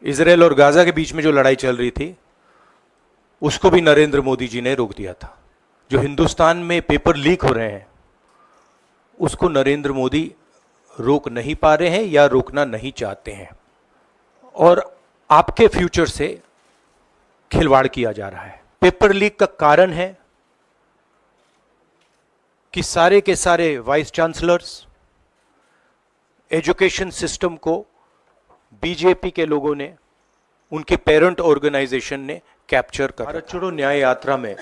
Israel और Gaza के बीच में जो लड़ाई चल रही थी उसको भी नरेंद्र मोदी जी ने रोक दिया था। जो हिंदुस्तान में पेपर लीक हो रहे हैं उसको नरेंद्र मोदी रोक नहीं पा रहे हैं या रोकना नहीं चाहते हैं, और आपके फ्यूचर से खिलवाड़ किया जा रहा है। पेपर लीक का कारण है कि सारे के सारे वाइस चांसलर्स, एजुकेशन सिस्टम को बीजेपी के लोगों ने, उनके पेरेंट ऑर्गेनाइजेशन ने कैप्चर कर। भारत छोड़ो न्याय यात्रा में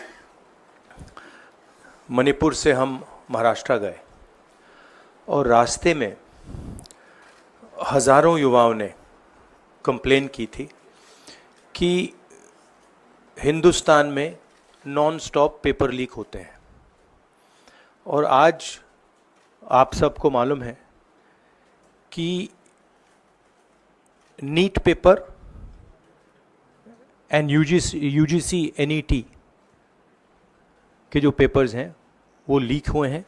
मणिपुर से हम महाराष्ट्र गए और रास्ते में हजारों युवाओं ने कंप्लेन की थी कि हिंदुस्तान में नॉन स्टॉप पेपर लीक होते हैं। और आज आप सबको मालूम है कि NEET paper and UGC NET के जो पेपर्स हैं वो लीक हुए हैं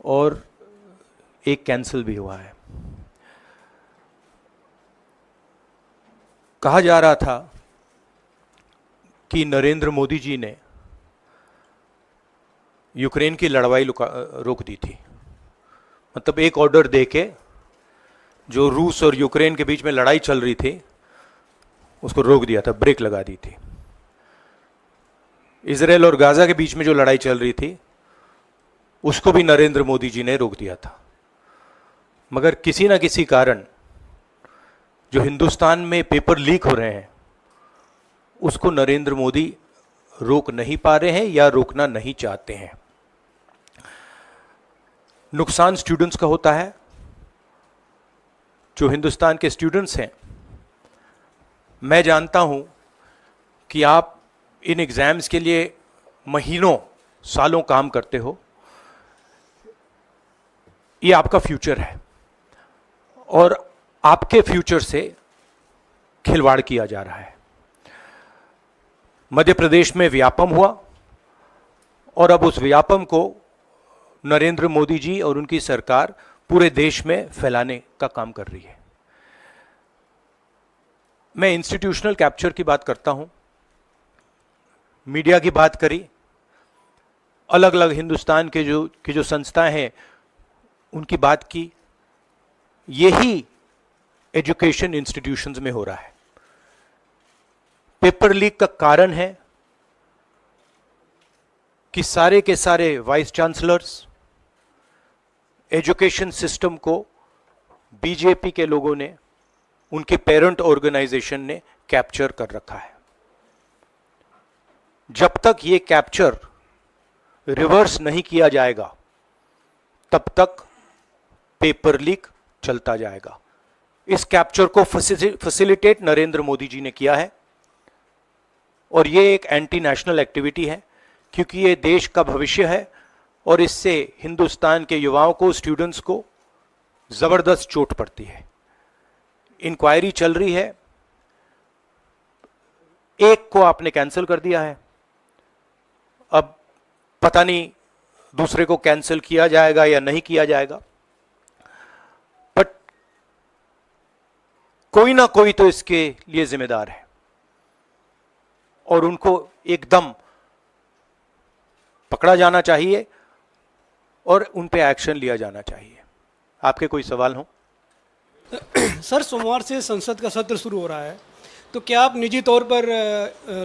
और एक कैंसिल भी हुआ है। कहा जा रहा था कि नरेंद्र मोदी जी ने यूक्रेन की लड़ाई रोक दी थी। मतलब एक ऑर्डर देके जो रूस और यूक्रेन के बीच में लड़ाई चल रही थी उसको रोक दिया था, ब्रेक लगा दी थी। इजराइल और गाजा के बीच में जो लड़ाई चल रही थी उसको भी नरेंद्र मोदी जी ने रोक दिया था। मगर किसी न किसी कारण जो हिंदुस्तान में पेपर लीक हो रहे हैं उसको नरेंद्र मोदी रोक नहीं पा रहे हैं या रोकना नहीं चाहते हैं। नुकसान स्टूडेंट्स का होता है। जो हिंदुस्तान के स्टूडेंट्स हैं, मैं जानता हूं कि आप इन एग्जाम्स के लिए महीनों सालों काम करते हो। ये आपका फ्यूचर है और आपके फ्यूचर से खिलवाड़ किया जा रहा है। मध्य प्रदेश में व्यापम हुआ और अब उस व्यापम को नरेंद्र मोदी जी और उनकी सरकार पूरे देश में फैलाने का काम कर रही है। मैं इंस्टीट्यूशनल कैप्चर की बात करता हूं, मीडिया की बात करी, अलग अलग हिंदुस्तान के जो संस्थाएं हैं उनकी बात की। यही एजुकेशन इंस्टीट्यूशंस में हो रहा है। पेपर लीक का कारण है कि सारे के सारे वाइस चांसलर्स, एजुकेशन सिस्टम को बीजेपी के लोगों ने, उनके पेरेंट ऑर्गेनाइजेशन ने कैप्चर कर रखा है। जब तक ये कैप्चर रिवर्स नहीं किया जाएगा तब तक पेपर लीक चलता जाएगा। इस कैप्चर को फैसिलिटेट नरेंद्र मोदी जी ने किया है और ये एक एंटी नेशनल एक्टिविटी है, क्योंकि ये देश का भविष्य है और इससे हिंदुस्तान के युवाओं को, स्टूडेंट्स को जबरदस्त चोट पड़ती है। इंक्वायरी चल रही है, एक को आपने कैंसिल कर दिया है, अब पता नहीं दूसरे को कैंसिल किया जाएगा या नहीं किया जाएगा, बट कोई ना कोई तो इसके लिए जिम्मेदार है और उनको एकदम पकड़ा जाना चाहिए और उन पे एक्शन लिया जाना चाहिए। आपके कोई सवाल हो? सर, सोमवार से संसद का सत्र शुरू हो रहा है, तो क्या आप निजी तौर पर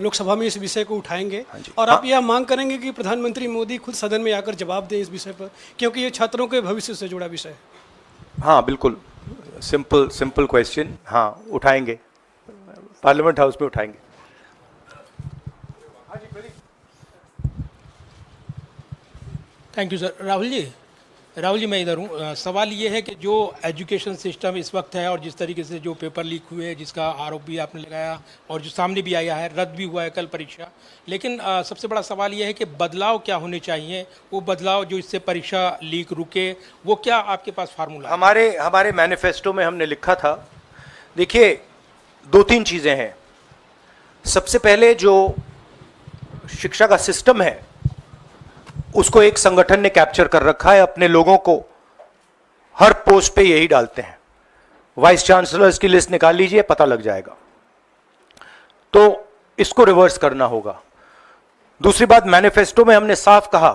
लोकसभा में इस विषय को उठाएंगे और आप यह मांग करेंगे कि प्रधानमंत्री मोदी खुद सदन में आकर जवाब दें इस विषय पर, क्योंकि ये छात्रों के भविष्य से जुड़ा विषय है? हाँ, बिल्कुल सिंपल क्वेश्चन। हाँ, उठाएंगे, पार्लियामेंट हाउस में उठाएंगे। Thank you sir. Rahul ji मैं इधर हूँ। सवाल ये है कि जो एजुकेशन सिस्टम इस वक्त है और जिस तरीके से जो पेपर लीक हुए, जिसका आरोप भी आपने लगाया और जो सामने भी आया है, रद्द भी हुआ है कल परीक्षा, लेकिन सबसे बड़ा सवाल ये है कि बदलाव क्या होने चाहिए, वो बदलाव जो इससे परीक्षा लीक रुके, वो क्या आपके पास फार्मूला? हमारे मैनिफेस्टो में हमने लिखा था, देखिए 2-3 चीज़ें हैं। सबसे पहले जो शिक्षा का सिस्टम है उसको एक संगठन ने कैप्चर कर रखा है, अपने लोगों को हर पोस्ट पे यही डालते हैं। वाइस चांसलर्स की लिस्ट निकाल लीजिए, पता लग जाएगा। तो इसको रिवर्स करना होगा। दूसरी बात, मैनिफेस्टो में हमने साफ कहा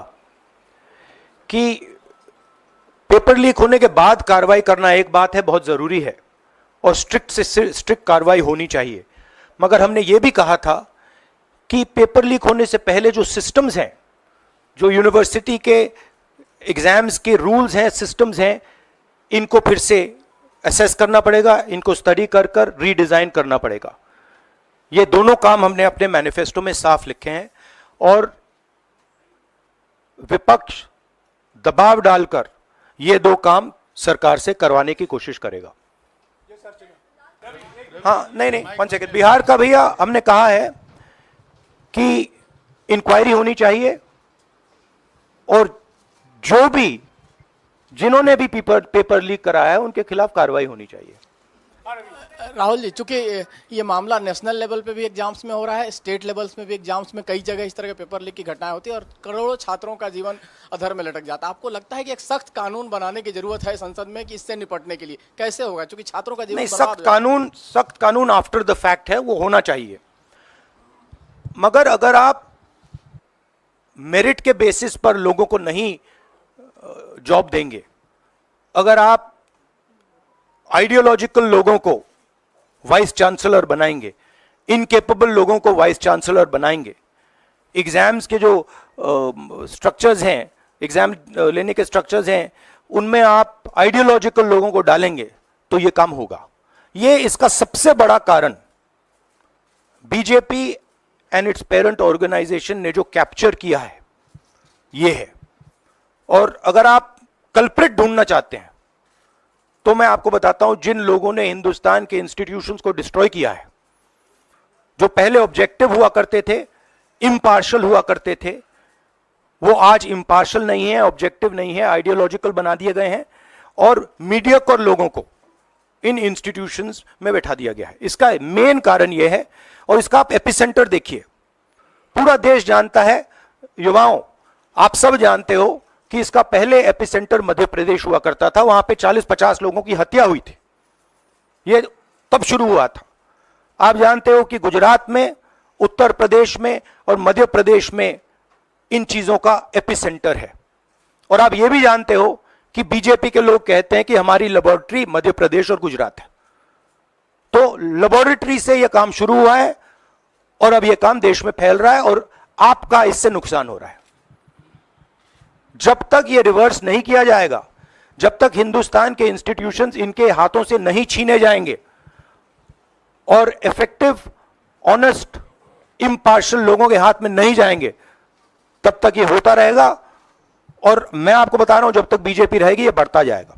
कि पेपर लीक होने के बाद कार्रवाई करना एक बात है, बहुत जरूरी है, और स्ट्रिक्ट से स्ट्रिक्ट कार्रवाई होनी चाहिए, मगर हमने यह भी कहा था कि पेपर लीक होने से पहले जो सिस्टम्स हैं, जो यूनिवर्सिटी के एग्जाम्स के रूल्स हैं, सिस्टम्स हैं, इनको फिर से असेस करना पड़ेगा, इनको स्टडी कर कर रीडिजाइन करना पड़ेगा। ये दोनों काम हमने अपने मैनिफेस्टो में साफ लिखे हैं, और विपक्ष दबाव डालकर ये दो काम सरकार से करवाने की कोशिश करेगा। हाँ, नहीं, 1 सेकेंड। बिहार का भैया हमने कहा है कि इंक्वायरी होनी चाहिए, और जो भी जिन्होंने भी पेपर लीक कराया है उनके खिलाफ कार्रवाई होनी चाहिए। राहुल जी, चूंकि ये मामला नेशनल लेवल पे भी एग्जाम्स में हो रहा है, स्टेट लेवल्स में भी एग्जाम्स में कई जगह इस तरह के पेपर लीक की घटनाएं होती है और करोड़ों छात्रों का जीवन अधर में लटक जाता है। आपको लगता है कि एक सख्त कानून बनाने की जरूरत है संसद में कि इससे निपटने के लिए? कैसे होगा, क्योंकि छात्रों का जीवन नहीं, सख्त कानून आफ्टर द फैक्ट है, वो होना चाहिए, मगर अगर आप मेरिट के बेसिस पर लोगों को नहीं जॉब देंगे, अगर आप आइडियोलॉजिकल लोगों को वाइस चांसलर बनाएंगे, इनकेपेबल लोगों को वाइस चांसलर बनाएंगे, एग्जाम्स के जो स्ट्रक्चर्स हैं, एग्जाम लेने के स्ट्रक्चर्स हैं, उनमें आप आइडियोलॉजिकल लोगों को डालेंगे, तो ये काम होगा। ये इसका सबसे बड़ा कारण BJP and its parent organisation ने जो कैप्चर किया है, ये है। और अगर आप कल्प्रिट ढूंढना चाहते हैं तो मैं आपको बताता हूं, जिन लोगों ने हिंदुस्तान के इंस्टीट्यूशंस को डिस्ट्रॉय किया है, जो पहले ऑब्जेक्टिव हुआ करते थे, इम्पार्शल हुआ करते थे, वो आज इम्पार्शल नहीं है, ऑब्जेक्टिव नहीं है, आइडियोलॉजिकल बना दिए गए हैं, और मीडियोकर लोगों को इन इंस्टीट्यूशंस में बैठा दिया गया है। इसका मेन कारण यह है, और इसका आप एपिसेंटर देखिए, पूरा देश जानता है, युवाओं आप सब जानते हो कि इसका पहले एपिसेंटर मध्य प्रदेश हुआ करता था, वहां पे 40-50 लोगों की हत्या हुई थी, ये तब शुरू हुआ था। आप जानते हो कि गुजरात में, उत्तर प्रदेश में और मध्य प्रदेश में इन चीजों का एपिसेंटर है। और आप ये भी जानते हो कि बीजेपी के लोग कहते हैं कि हमारी लेबोरेटरी मध्य प्रदेश और गुजरात है। तो लेबोरेटरी से यह काम शुरू हुआ है, और अब यह काम देश में फैल रहा है, और आपका इससे नुकसान हो रहा है। जब तक यह रिवर्स नहीं किया जाएगा, जब तक हिंदुस्तान के इंस्टीट्यूशंस इनके हाथों से नहीं छीने जाएंगे और इफेक्टिव, ऑनेस्ट, इम्पार्शियल लोगों के हाथ में नहीं जाएंगे, तब तक यह होता रहेगा। और मैं आपको बता रहा हूं, जब तक बीजेपी रहेगी यह बढ़ता जाएगा।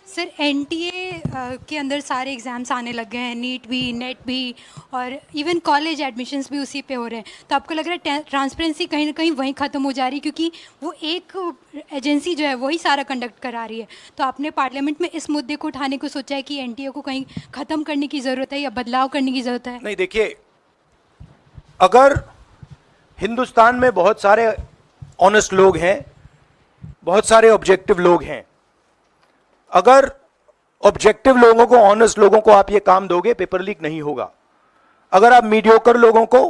सर, एनटीए के अंदर सारे एग्ज़ाम्स आने लग गए हैं, नीट भी, नेट भी, और इवन कॉलेज एडमिशन्स भी उसी पे हो रहे हैं। तो आपको लग रहा है ट्रांसपेरेंसी कहीं ना कहीं वहीं ख़त्म हो जा रही है, क्योंकि वो एक एजेंसी जो है वही सारा कंडक्ट करा रही है। तो आपने पार्लियामेंट में इस मुद्दे को उठाने को सोचा है कि एनटीए को कहीं ख़त्म करने की ज़रूरत है या बदलाव करने की ज़रूरत है? नहीं, देखिए, अगर हिंदुस्तान में बहुत सारे ऑनेस्ट लोग हैं, बहुत सारे ऑब्जेक्टिव लोग हैं, अगर ऑब्जेक्टिव लोगों को, ऑनेस्ट लोगों को आप ये काम दोगे, पेपर लीक नहीं होगा। अगर आप मीडियोकर लोगों को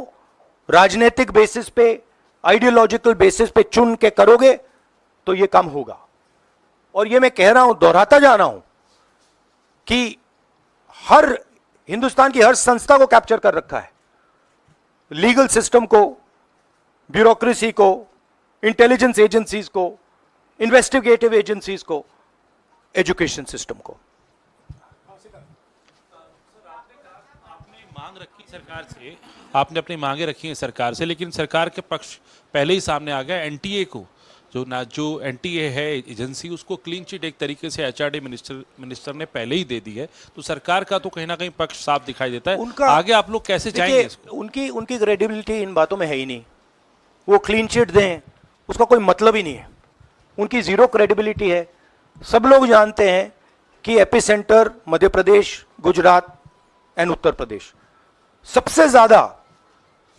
राजनीतिक बेसिस पे, आइडियोलॉजिकल बेसिस पे चुन के करोगे, तो ये काम होगा। और ये मैं कह रहा हूं, दोहराता जा रहा हूं कि हर हिंदुस्तान की हर संस्था को कैप्चर कर रखा है, लीगल सिस्टम को, ब्यूरोक्रेसी को, इंटेलिजेंस एजेंसीज को, इन्वेस्टिगेटिव एजेंसीज को, एजुकेशन सिस्टम को। आपने अपनी मांगे रखी हैं सरकार से, लेकिन सरकार के पक्ष पहले ही सामने आ गया। एनटीए को जो एनटीए है एजेंसी, उसको क्लीन चिट एक तरीके से एचआरडी मिनिस्टर ने पहले ही दे दी है। तो सरकार का तो कहीं ना कहीं पक्ष साफ दिखाई देता है। आगे आप लोग कैसे जाएंगे इसको? उनकी क्रेडिबिलिटी इन बातों में है ही नहीं। वो क्लीन चिट दें, उसका कोई मतलब ही नहीं है। उनकी जीरो क्रेडिबिलिटी है। सब लोग जानते हैं कि एपिसेंटर मध्य प्रदेश, गुजरात एंड उत्तर प्रदेश। सबसे ज्यादा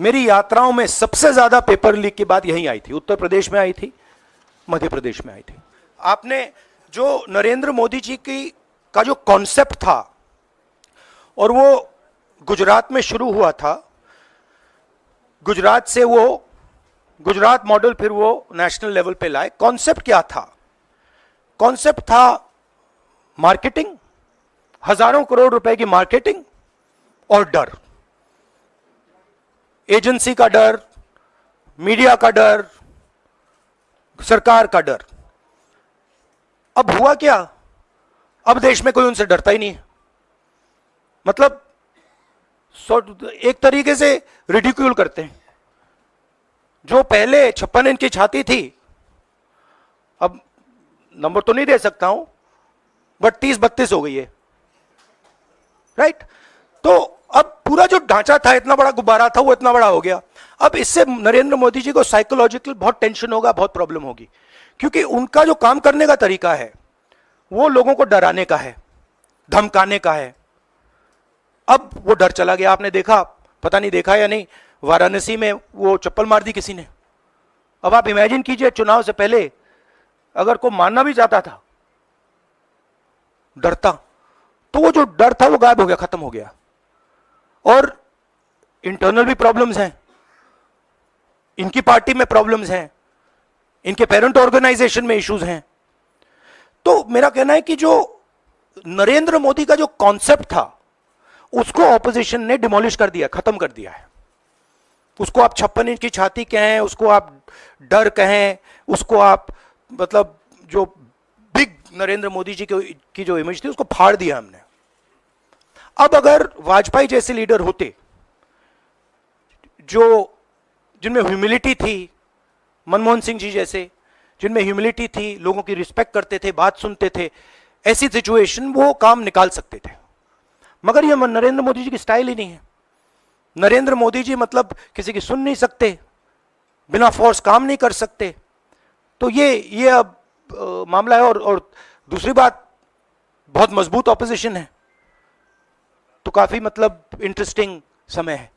मेरी यात्राओं में सबसे ज्यादा पेपर लीक की बात यहीं आई थी, उत्तर प्रदेश में आई थी, मध्य प्रदेश में आई थी। आपने जो नरेंद्र मोदी जी की का जो कॉन्सेप्ट था और वो गुजरात में शुरू हुआ था, गुजरात से वो गुजरात मॉडल फिर वो नेशनल लेवल पे लाए। कॉन्सेप्ट क्या था? कॉन्सेप्ट था मार्केटिंग, हजारों करोड़ रुपए की मार्केटिंग और डर, एजेंसी का डर, मीडिया का डर, सरकार का डर। अब हुआ क्या? अब देश में कोई उनसे डरता ही नहीं है। मतलब एक तरीके से रिडिक्यूल करते हैं। जो पहले 56 इंच की छाती थी, अब नंबर तो नहीं दे सकता हूं, बट 30-32 हो गई है, राइट? तो अब पूरा जो ढांचा था, इतना बड़ा गुब्बारा था, वो इतना बड़ा हो गया। अब इससे नरेंद्र मोदी जी को साइकोलॉजिकल बहुत टेंशन होगा, बहुत प्रॉब्लम होगी, क्योंकि उनका जो काम करने का तरीका है वो लोगों को डराने का है, धमकाने का है। अब वो डर चला गया। आपने देखा, पता नहीं देखा या नहीं, वाराणसी में वो चप्पल मार दी किसी ने। अब आप इमेजिन कीजिए, चुनाव से पहले अगर कोई मारना भी चाहता था, डरता, तो वो जो डर था वो गायब हो गया, खत्म हो गया। और इंटरनल भी प्रॉब्लम्स हैं, इनकी पार्टी में प्रॉब्लम्स हैं, इनके पेरेंट ऑर्गेनाइजेशन में इश्यूज हैं। तो मेरा कहना है कि जो नरेंद्र मोदी का जो कॉन्सेप्ट था उसको ऑपोजिशन ने डिमोलिश कर दिया, खत्म कर दिया है। उसको आप 56 इंच की छाती कहें, उसको आप डर कहें, उसको आप मतलब जो बिग नरेंद्र मोदी जी की जो इमेज थी उसको फाड़ दिया हमने। अब अगर वाजपेयी जैसे लीडर होते जो जिनमें ह्यूमिलिटी थी, मनमोहन सिंह जी जैसे जिनमें ह्यूमिलिटी थी, लोगों की रिस्पेक्ट करते थे, बात सुनते थे, ऐसी सिचुएशन वो काम निकाल सकते थे। मगर ये नरेंद्र मोदी जी की स्टाइल ही नहीं है। नरेंद्र मोदी जी मतलब किसी की सुन नहीं सकते, बिना फोर्स काम नहीं कर सकते। तो ये अब मामला है। और दूसरी बात, बहुत मजबूत ऑपोजिशन है, तो काफी मतलब इंटरेस्टिंग समय है।